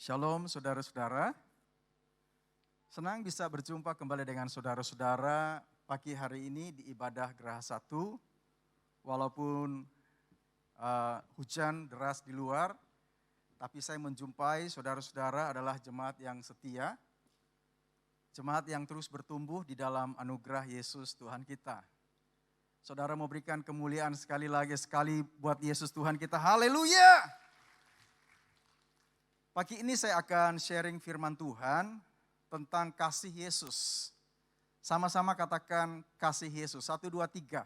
Shalom saudara-saudara, senang bisa berjumpa kembali dengan saudara-saudara pagi hari ini di ibadah Geraha 1. Walaupun hujan deras di luar, tapi saya menjumpai saudara-saudara adalah jemaat yang setia, jemaat yang terus bertumbuh di dalam anugerah Yesus Tuhan kita. Saudara mau berikan kemuliaan sekali buat Yesus Tuhan kita, haleluya! Pagi ini saya akan sharing firman Tuhan tentang kasih Yesus. Sama-sama katakan kasih Yesus. 1, 2, 3.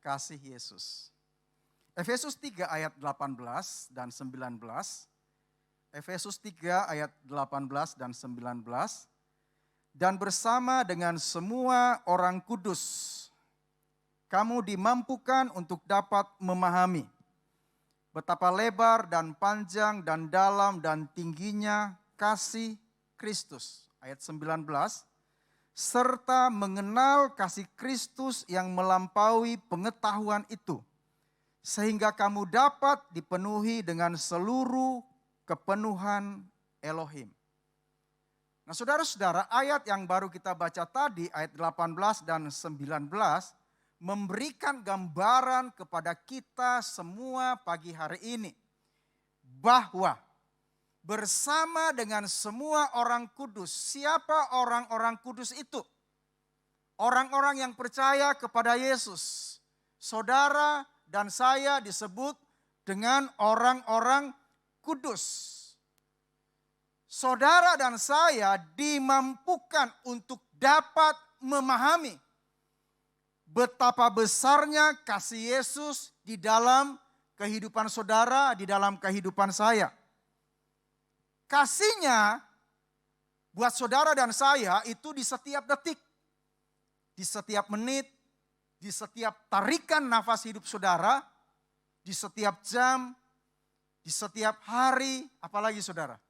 Kasih Yesus. Efesus 3 ayat 18 dan 19. Efesus 3 ayat 18 dan 19. Dan bersama dengan semua orang kudus, kamu dimampukan untuk dapat memahami betapa lebar dan panjang dan dalam dan tingginya kasih Kristus. Ayat 19, serta mengenal kasih Kristus yang melampaui pengetahuan itu, sehingga kamu dapat dipenuhi dengan seluruh kepenuhan Elohim. Nah saudara-saudara, ayat yang baru kita baca tadi, ayat 18 dan 19, memberikan gambaran kepada kita semua pagi hari ini bahwa bersama dengan semua orang kudus. Siapa orang-orang kudus itu? Orang-orang yang percaya kepada Yesus. Saudara dan saya disebut dengan orang-orang kudus. Saudara dan saya dimampukan untuk dapat memahami betapa besarnya kasih Yesus di dalam kehidupan saudara, di dalam kehidupan saya. Kasihnya buat saudara dan saya itu di setiap detik, di setiap menit, di setiap tarikan nafas hidup saudara, di setiap jam, di setiap hari, apalagi saudara,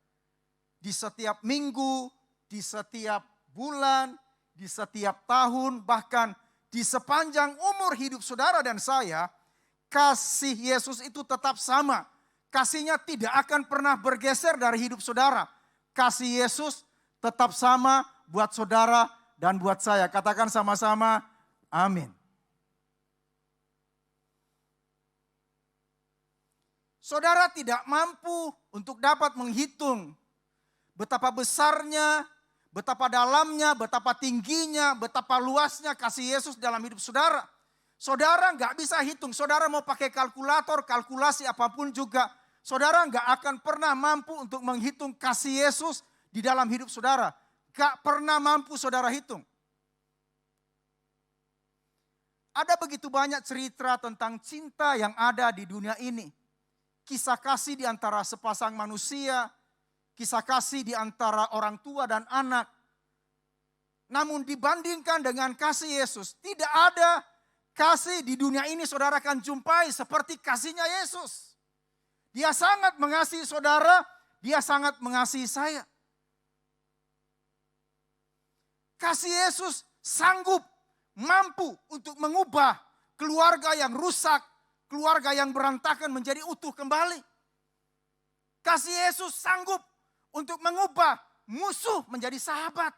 di setiap minggu, di setiap bulan, di setiap tahun, bahkan di sepanjang umur hidup saudara dan saya, kasih Yesus itu tetap sama. Kasihnya tidak akan pernah bergeser dari hidup saudara. Kasih Yesus tetap sama buat saudara dan buat saya. Katakan sama-sama, amin. Saudara tidak mampu untuk dapat menghitung betapa besarnya, betapa dalamnya, betapa tingginya, betapa luasnya kasih Yesus dalam hidup saudara. Saudara nggak bisa hitung, saudara mau pakai kalkulator, kalkulasi apapun juga. Saudara nggak akan pernah mampu untuk menghitung kasih Yesus di dalam hidup saudara. Nggak pernah mampu saudara hitung. Ada begitu banyak cerita tentang cinta yang ada di dunia ini. Kisah kasih di antara sepasang manusia, kisah kasih di antara orang tua dan anak. Namun dibandingkan dengan kasih Yesus, tidak ada kasih di dunia ini saudara akan jumpai seperti kasihnya Yesus. Dia sangat mengasihi saudara, dia sangat mengasihi saya. Kasih Yesus sanggup, mampu untuk mengubah keluarga yang rusak, keluarga yang berantakan menjadi utuh kembali. Kasih Yesus sanggup untuk mengubah musuh menjadi sahabat.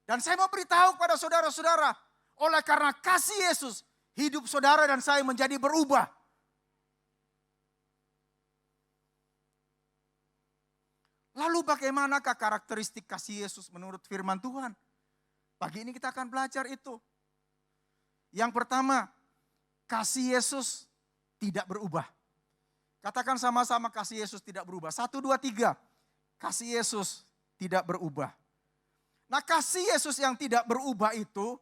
Dan saya mau beritahu kepada saudara-saudara, oleh karena kasih Yesus, hidup saudara dan saya menjadi berubah. Lalu bagaimanakah karakteristik kasih Yesus menurut firman Tuhan? Pagi ini kita akan belajar itu. Yang pertama, kasih Yesus tidak berubah. Katakan sama-sama kasih Yesus tidak berubah. 1, 2, 3. Kasih Yesus tidak berubah. Nah kasih Yesus yang tidak berubah itu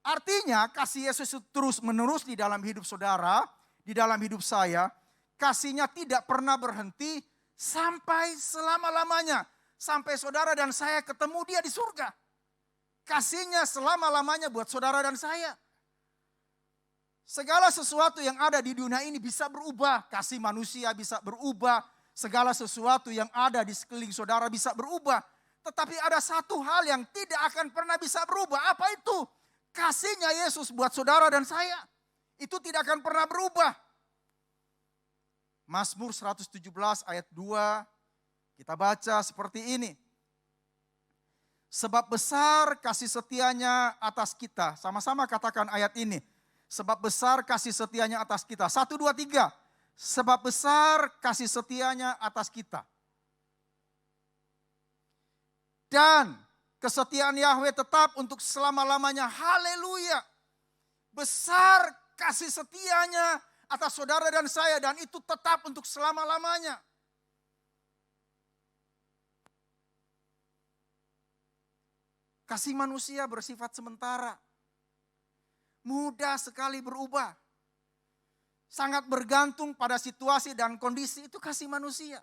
artinya kasih Yesus terus menerus di dalam hidup saudara, di dalam hidup saya. Kasihnya tidak pernah berhenti sampai selama-lamanya. Sampai saudara dan saya ketemu dia di surga. Kasihnya selama-lamanya buat saudara dan saya. Segala sesuatu yang ada di dunia ini bisa berubah. Kasih manusia bisa berubah. Segala sesuatu yang ada di sekeliling saudara bisa berubah. Tetapi ada satu hal yang tidak akan pernah bisa berubah. Apa itu? Kasihnya Yesus buat saudara dan saya. Itu tidak akan pernah berubah. Mazmur 117 ayat 2 Kita baca seperti ini. Sebab besar kasih setianya atas kita. Sama-sama katakan ayat ini. Sebab besar kasih setianya atas kita. 1, 2, 3. Sebab besar kasih setianya atas kita. Dan kesetiaan Yahweh tetap untuk selama-lamanya. Haleluya. Besar kasih setianya atas saudara dan saya. Dan itu tetap untuk selama-lamanya. Kasih manusia bersifat sementara. Mudah sekali berubah. Sangat bergantung pada situasi dan kondisi, itu kasih manusia.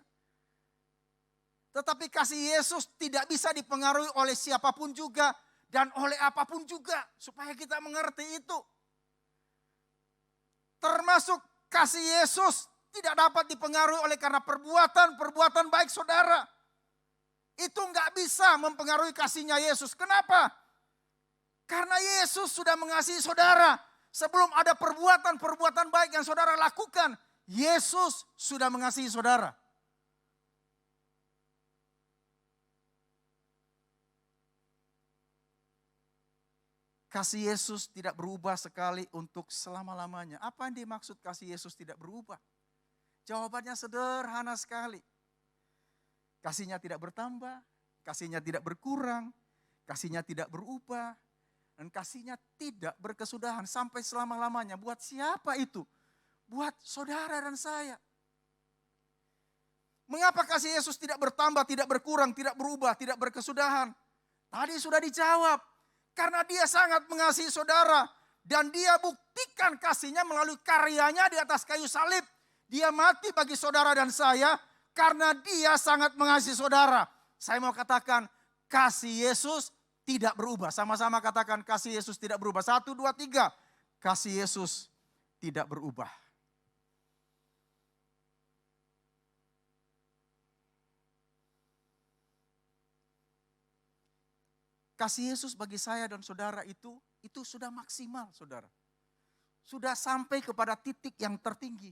Tetapi kasih Yesus tidak bisa dipengaruhi oleh siapapun juga dan oleh apapun juga. Supaya kita mengerti itu. Termasuk kasih Yesus tidak dapat dipengaruhi oleh karena perbuatan baik saudara. Itu nggak bisa mempengaruhi kasihnya Yesus. Kenapa? Karena Yesus sudah mengasihi saudara. Sebelum ada perbuatan baik yang saudara lakukan, Yesus sudah mengasihi saudara. Kasih Yesus tidak berubah sekali untuk selama-lamanya. Apa yang dimaksud kasih Yesus tidak berubah? Jawabannya sederhana sekali. Kasihnya tidak bertambah, kasihnya tidak berkurang, kasihnya tidak berubah, dan kasihnya tidak berkesudahan sampai selama-lamanya. Buat siapa itu? Buat saudara dan saya. Mengapa kasih Yesus tidak bertambah, tidak berkurang, tidak berubah, tidak berkesudahan? Tadi sudah dijawab. Karena dia sangat mengasihi saudara. Dan dia buktikan kasihnya melalui karyanya di atas kayu salib. Dia mati bagi saudara dan saya. Karena dia sangat mengasihi saudara. Saya mau katakan kasih Yesus tidak berubah. Sama-sama katakan kasih Yesus tidak berubah. 1, 2, 3. Kasih Yesus tidak berubah. Kasih Yesus bagi saya dan saudara itu sudah maksimal saudara. Sudah sampai kepada titik yang tertinggi.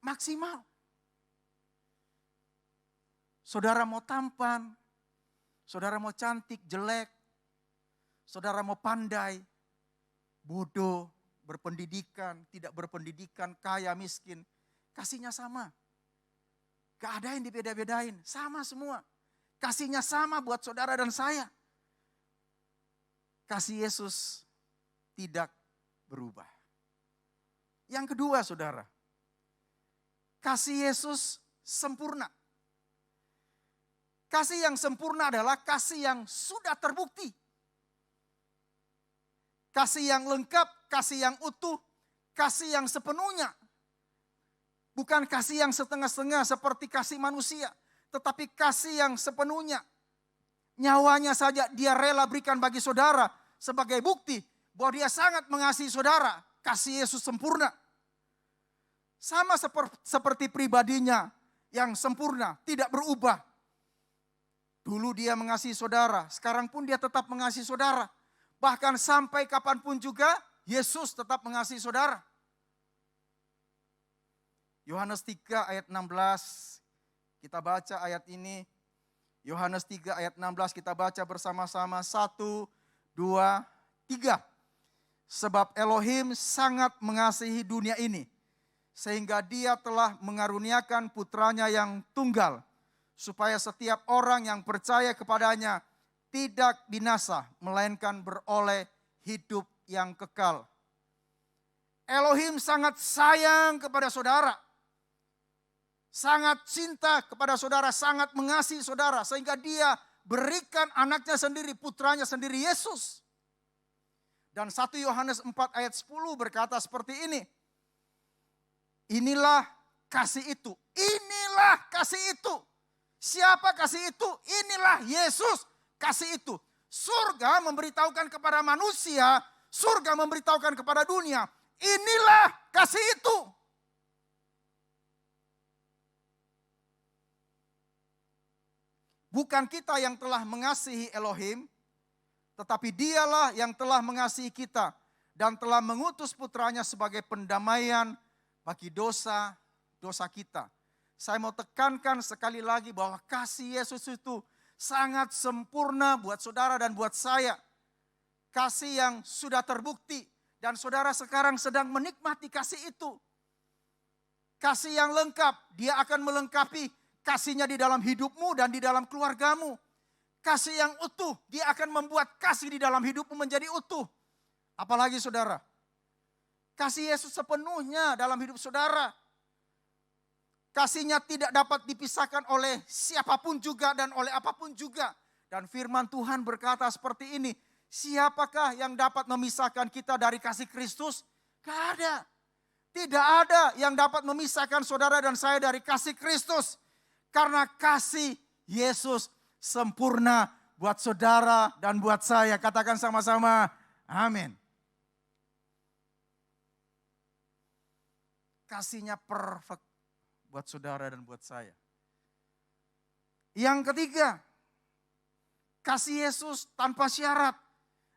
Maksimal. Saudara mau tampan, saudara mau cantik, jelek, saudara mau pandai, bodoh, berpendidikan, tidak berpendidikan, kaya, miskin. Kasihnya sama. Gak ada yang dibeda-bedain, sama semua. Kasihnya sama buat saudara dan saya. Kasih Yesus tidak berubah. Yang kedua saudara, kasih Yesus sempurna. Kasih yang sempurna adalah kasih yang sudah terbukti. Kasih yang lengkap, kasih yang utuh, kasih yang sepenuhnya. Bukan kasih yang setengah-setengah seperti kasih manusia. Tetapi kasih yang sepenuhnya. Nyawanya saja dia rela berikan bagi saudara sebagai bukti bahwa dia sangat mengasihi saudara. Kasih Yesus sempurna. Sama seperti pribadinya yang sempurna, tidak berubah. Dulu dia mengasihi saudara, sekarang pun dia tetap mengasihi saudara. Bahkan sampai kapanpun juga Yesus tetap mengasihi saudara. Yohanes 3 ayat 16, kita baca ayat ini. Yohanes 3 ayat 16 kita baca bersama-sama. 1, 2, 3. Sebab Elohim sangat mengasihi dunia ini, sehingga dia telah mengaruniakan putranya yang tunggal, supaya setiap orang yang percaya kepadanya tidak binasa, melainkan beroleh hidup yang kekal. Elohim sangat sayang kepada saudara. Sangat cinta kepada saudara, sangat mengasihi saudara. Sehingga dia berikan anaknya sendiri, putranya sendiri, Yesus. Dan 1 Yohanes 4 ayat 10 berkata seperti ini. Inilah kasih itu. Inilah kasih itu. Siapa kasih itu? Inilah Yesus kasih itu. Surga memberitahukan kepada manusia, surga memberitahukan kepada dunia. Inilah kasih itu. Bukan kita yang telah mengasihi Elohim, tetapi dialah yang telah mengasihi kita dan telah mengutus putranya sebagai pendamaian bagi dosa-dosa kita. Saya mau tekankan sekali lagi bahwa kasih Yesus itu sangat sempurna buat saudara dan buat saya. Kasih yang sudah terbukti dan saudara sekarang sedang menikmati kasih itu. Kasih yang lengkap, dia akan melengkapi kasihnya di dalam hidupmu dan di dalam keluargamu. Kasih yang utuh, dia akan membuat kasih di dalam hidupmu menjadi utuh. Apalagi saudara, kasih Yesus sepenuhnya dalam hidup saudara. Kasihnya tidak dapat dipisahkan oleh siapapun juga dan oleh apapun juga. Dan firman Tuhan berkata seperti ini, siapakah yang dapat memisahkan kita dari kasih Kristus? Gak ada. Tidak ada yang dapat memisahkan saudara dan saya dari kasih Kristus. Karena kasih Yesus sempurna buat saudara dan buat saya. Katakan sama-sama, amin. Kasihnya perfect buat saudara dan buat saya. Yang ketiga, kasih Yesus tanpa syarat.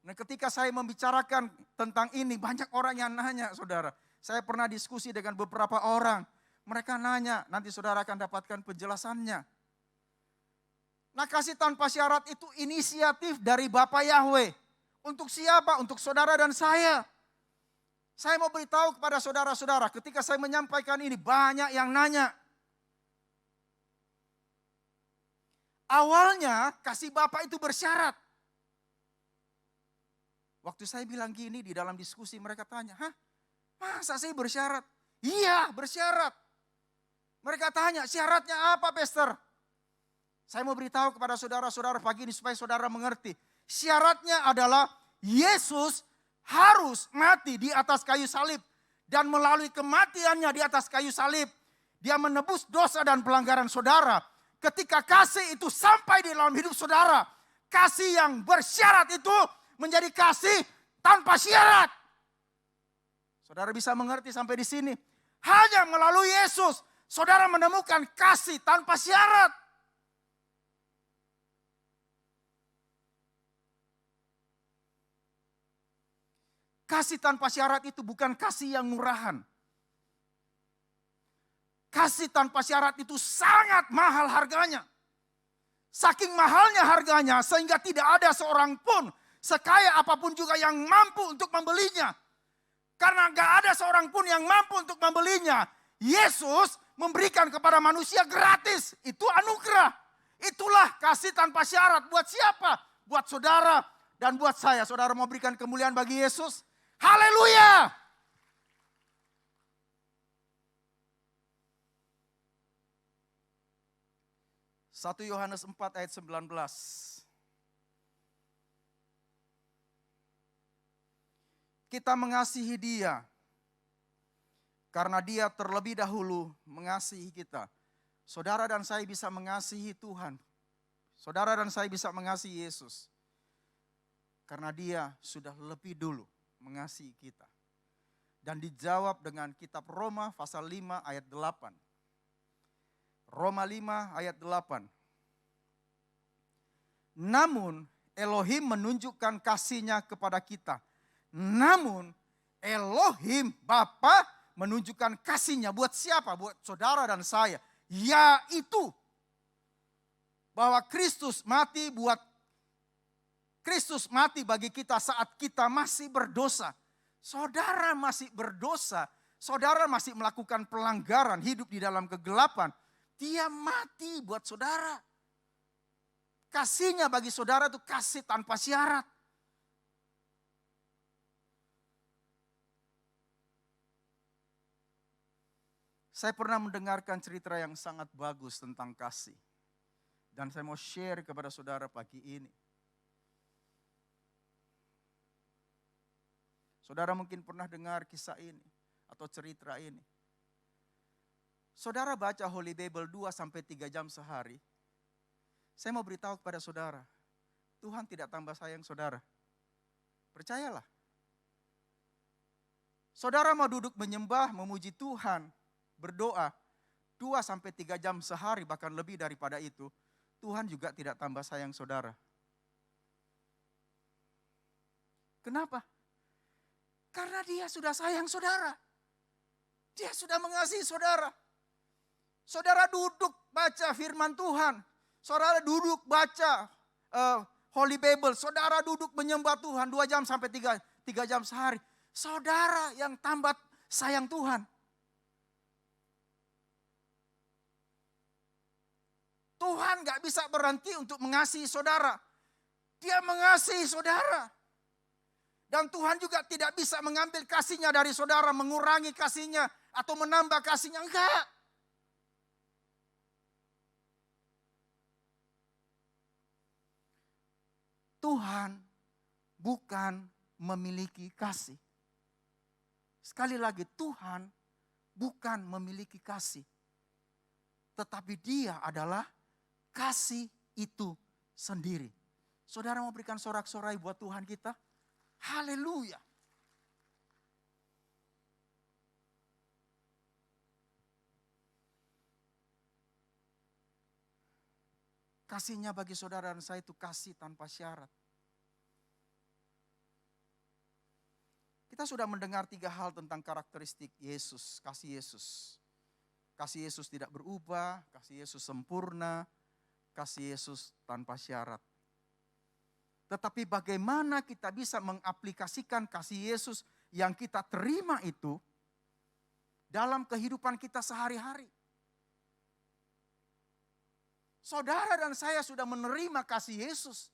Nah, ketika saya membicarakan tentang ini, banyak orang yang nanya, saudara. Saya pernah diskusi dengan beberapa orang. Mereka nanya, nanti saudara akan dapatkan penjelasannya. Nah, kasih tanpa syarat itu inisiatif dari Bapa Yahweh. Untuk siapa? Untuk saudara dan saya. Saya mau beritahu kepada saudara-saudara, ketika saya menyampaikan ini, banyak yang nanya. Awalnya kasih Bapa itu bersyarat. Waktu saya bilang gini di dalam diskusi, mereka tanya, hah? Masa sih bersyarat? Iya, bersyarat. Mereka tanya, syaratnya apa, Pastor? Saya mau beritahu kepada saudara-saudara pagi ini supaya saudara mengerti. Syaratnya adalah Yesus harus mati di atas kayu salib. Dan melalui kematiannya di atas kayu salib, dia menebus dosa dan pelanggaran saudara. Ketika kasih itu sampai di dalam hidup saudara, kasih yang bersyarat itu menjadi kasih tanpa syarat. Saudara bisa mengerti sampai di sini. Hanya melalui Yesus, saudara menemukan kasih tanpa syarat. Kasih tanpa syarat itu bukan kasih yang murahan. Kasih tanpa syarat itu sangat mahal harganya. Saking mahalnya harganya sehingga tidak ada seorang pun sekaya apapun juga yang mampu untuk membelinya. Karena gak ada seorang pun yang mampu untuk membelinya. Yesus memberikan kepada manusia gratis. Itu anugerah. Itulah kasih tanpa syarat. Buat siapa? Buat saudara dan buat saya. Saudara mau berikan kemuliaan bagi Yesus? Haleluya! Satu Yohanes 4 ayat 19. Kita mengasihi Dia karena Dia terlebih dahulu mengasihi kita. Saudara dan saya bisa mengasihi Tuhan. Saudara dan saya bisa mengasihi Yesus karena Dia sudah lebih dulu mengasihi kita. Dan dijawab dengan kitab Roma pasal 5 ayat 8. Roma 5 ayat 8. Namun Elohim menunjukkan kasih-Nya kepada kita. Namun Elohim Bapa menunjukkan kasih-Nya buat siapa? Buat saudara dan saya. Yaitu bahwa Kristus mati bagi kita saat kita masih berdosa. Saudara masih berdosa, saudara masih melakukan pelanggaran, hidup di dalam kegelapan. Dia mati buat saudara. Kasih-Nya bagi saudara itu kasih tanpa syarat. Saya pernah mendengarkan cerita yang sangat bagus tentang kasih. Dan saya mau share kepada saudara pagi ini. Saudara mungkin pernah dengar kisah ini atau cerita ini. Saudara baca Holy Bible 2-3 jam sehari. Saya mau beritahu kepada saudara, Tuhan tidak tambah sayang saudara. Percayalah. Saudara mau duduk menyembah, memuji Tuhan, berdoa 2-3 jam sehari bahkan lebih daripada itu. Tuhan juga tidak tambah sayang saudara. Kenapa? Karena Dia sudah sayang saudara. Dia sudah mengasihi saudara. Saudara duduk baca firman Tuhan. Saudara duduk baca Holy Bible. Saudara duduk menyembah Tuhan 2 jam sampai 3 jam sehari. Saudara yang tambah sayang Tuhan. Tuhan gak bisa berhenti untuk mengasihi saudara. Dia mengasihi saudara. Dan Tuhan juga tidak bisa mengambil kasihnya dari saudara, mengurangi kasihnya atau menambah kasihnya. Enggak. Tuhan bukan memiliki kasih. Sekali lagi, Tuhan bukan memiliki kasih. Tetapi Dia adalah kasih itu sendiri. Saudara mau berikan sorak-sorai buat Tuhan kita? Haleluya. Kasihnya bagi saudara dan saya itu kasih tanpa syarat. Kita sudah mendengar 3 hal tentang karakteristik Yesus, kasih Yesus. Kasih Yesus tidak berubah, kasih Yesus sempurna, kasih Yesus tanpa syarat. Tetapi bagaimana kita bisa mengaplikasikan kasih Yesus yang kita terima itu dalam kehidupan kita sehari-hari? Saudara dan saya sudah menerima kasih Yesus.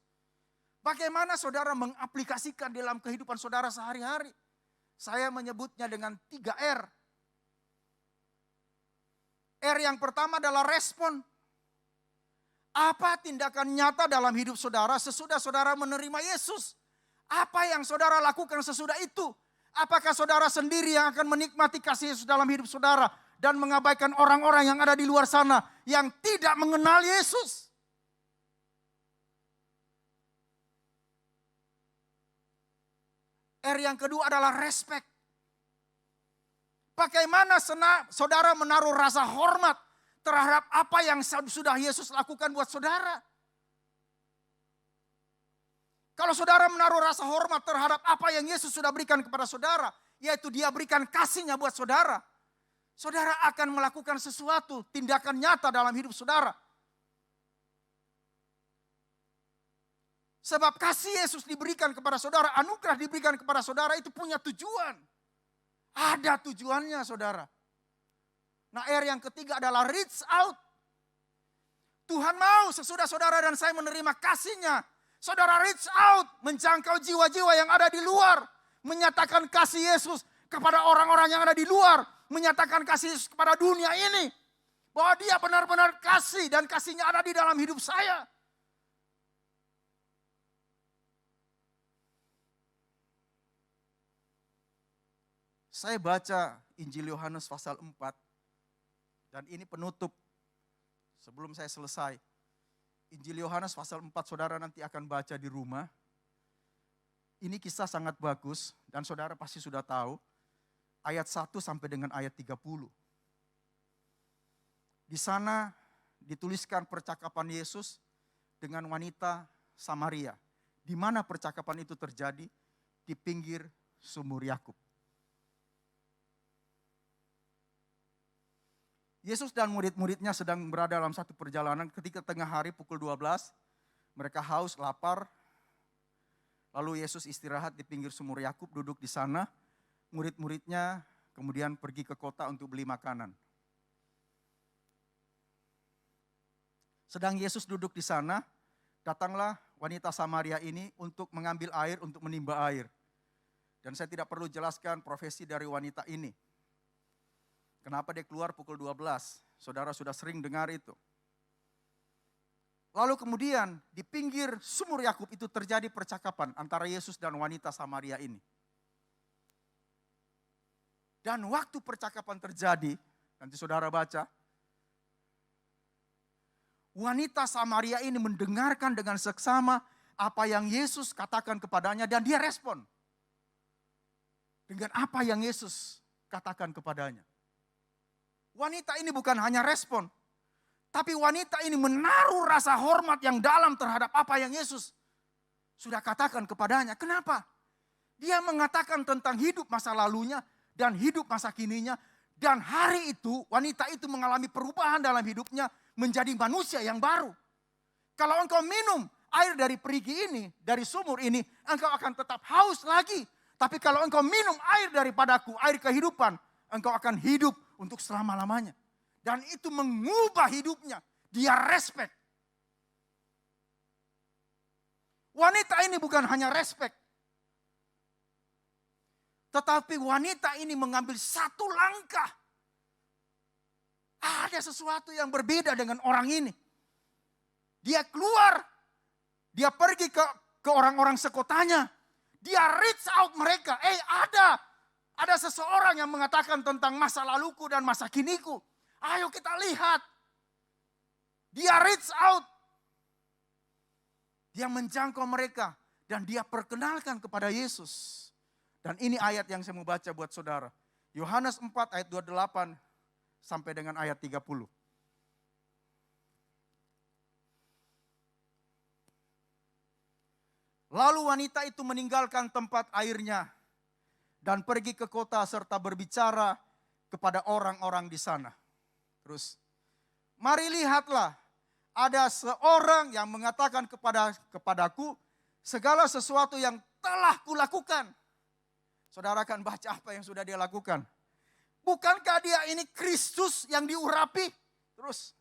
Bagaimana saudara mengaplikasikan dalam kehidupan saudara sehari-hari? Saya menyebutnya dengan 3 R. R yang pertama adalah respon. Apa tindakan nyata dalam hidup saudara sesudah saudara menerima Yesus? Apa yang saudara lakukan sesudah itu? Apakah saudara sendiri yang akan menikmati kasih Yesus dalam hidup saudara dan mengabaikan orang-orang yang ada di luar sana yang tidak mengenal Yesus? R yang kedua adalah respect. Bagaimana saudara menaruh rasa hormat terhadap apa yang sudah Yesus lakukan buat saudara? Kalau saudara menaruh rasa hormat terhadap apa yang Yesus sudah berikan kepada saudara, yaitu Dia berikan kasihnya buat saudara, saudara akan melakukan sesuatu, tindakan nyata dalam hidup saudara. Sebab kasih Yesus diberikan kepada saudara, anugerah diberikan kepada saudara itu punya tujuan. Ada tujuannya saudara. Nah, R yang ketiga adalah reach out. Tuhan mau sesudah saudara dan saya menerima kasih-Nya, saudara reach out, menjangkau jiwa-jiwa yang ada di luar, menyatakan kasih Yesus kepada orang-orang yang ada di luar, menyatakan kasih Yesus kepada dunia ini, bahwa Dia benar-benar kasih dan kasih-Nya ada di dalam hidup saya. Saya baca Injil Yohanes pasal 4. Dan ini penutup sebelum saya selesai. Injil Yohanes pasal 4 saudara nanti akan baca di rumah. Ini kisah sangat bagus dan saudara pasti sudah tahu. Ayat 1 sampai dengan ayat 30. Di sana dituliskan percakapan Yesus dengan wanita Samaria. Di mana percakapan itu terjadi? Di pinggir sumur Yakub. Yesus dan murid-muridnya sedang berada dalam satu perjalanan ketika tengah hari pukul 12. Mereka haus, lapar. Lalu Yesus istirahat di pinggir sumur Yakub, duduk di sana. Murid-muridnya kemudian pergi ke kota untuk beli makanan. Sedang Yesus duduk di sana, datanglah wanita Samaria ini untuk mengambil air, untuk menimba air. Dan saya tidak perlu jelaskan profesi dari wanita ini. Kenapa dia keluar pukul 12? Saudara sudah sering dengar itu. Lalu kemudian di pinggir sumur Yakub itu terjadi percakapan antara Yesus dan wanita Samaria ini. Dan waktu percakapan terjadi, nanti saudara baca. Wanita Samaria ini mendengarkan dengan seksama apa yang Yesus katakan kepadanya dan dia respon. Dengan apa yang Yesus katakan kepadanya. Wanita ini bukan hanya respon, tapi wanita ini menaruh rasa hormat yang dalam terhadap apa yang Yesus sudah katakan kepadanya. Kenapa? Dia mengatakan tentang hidup masa lalunya dan hidup masa kininya Dan hari itu wanita itu mengalami perubahan dalam hidupnya menjadi manusia yang baru. Kalau engkau minum air dari perigi ini, dari sumur ini, engkau akan tetap haus lagi. Tapi kalau engkau minum air daripadaku, air kehidupan, engkau akan hidup untuk selama-lamanya. Dan itu mengubah hidupnya. Dia respect. Wanita ini bukan hanya respect. Tetapi wanita ini mengambil satu langkah. Ada sesuatu yang berbeda dengan orang ini. Dia keluar. Dia pergi ke orang-orang sekotanya. Dia reach out mereka. Ada seseorang yang mengatakan tentang masa laluku dan masa kiniku. Ayo kita lihat. Dia reach out. Dia menjangkau mereka. Dan dia perkenalkan kepada Yesus. Dan ini ayat yang saya mau baca buat saudara. Yohanes 4 ayat 28 sampai dengan ayat 30. Lalu wanita itu meninggalkan tempat airnya dan pergi ke kota serta berbicara kepada orang-orang di sana. Terus, mari lihatlah, ada seorang yang mengatakan kepadaku segala sesuatu yang telah kulakukan. Saudara akan baca apa yang sudah dia lakukan. Bukankah dia ini Kristus yang diurapi? Terus,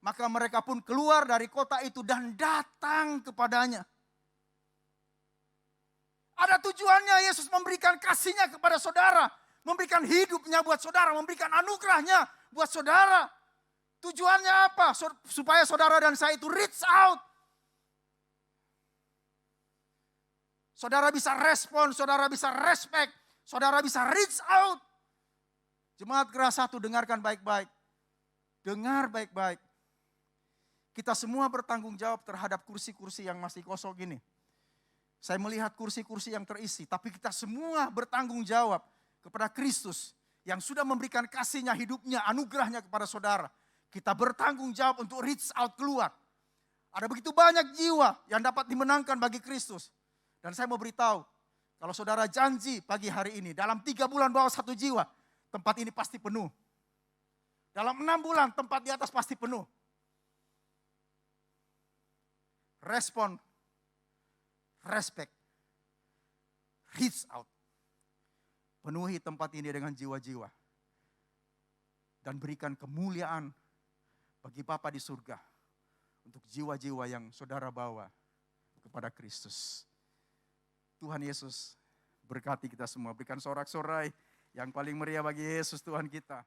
maka mereka pun keluar dari kota itu dan datang kepadanya. Ada tujuannya Yesus memberikan kasihnya kepada saudara. Memberikan hidupnya buat saudara. Memberikan anugerahnya buat saudara. Tujuannya apa? Supaya saudara dan saya itu reach out. Saudara bisa respon, saudara bisa respect. Saudara bisa reach out. Jemaat Geras 1, dengarkan baik-baik. Dengar baik-baik. Kita semua bertanggung jawab terhadap kursi-kursi yang masih kosong ini. Saya melihat kursi-kursi yang terisi, tapi kita semua bertanggung jawab kepada Kristus yang sudah memberikan kasihnya, hidupnya, anugerahnya kepada saudara. Kita bertanggung jawab untuk reach out keluar. Ada begitu banyak jiwa yang dapat dimenangkan bagi Kristus. Dan saya mau beritahu, kalau saudara janji pagi hari ini, dalam 3 bulan bawa 1 jiwa, tempat ini pasti penuh. Dalam 6 bulan tempat di atas pasti penuh. Respon. Respect, reach out, penuhi tempat ini dengan jiwa-jiwa. Dan berikan kemuliaan bagi Bapa di surga. Untuk jiwa-jiwa yang saudara bawa kepada Kristus. Tuhan Yesus berkati kita semua. Berikan sorak-sorai yang paling meriah bagi Yesus Tuhan kita.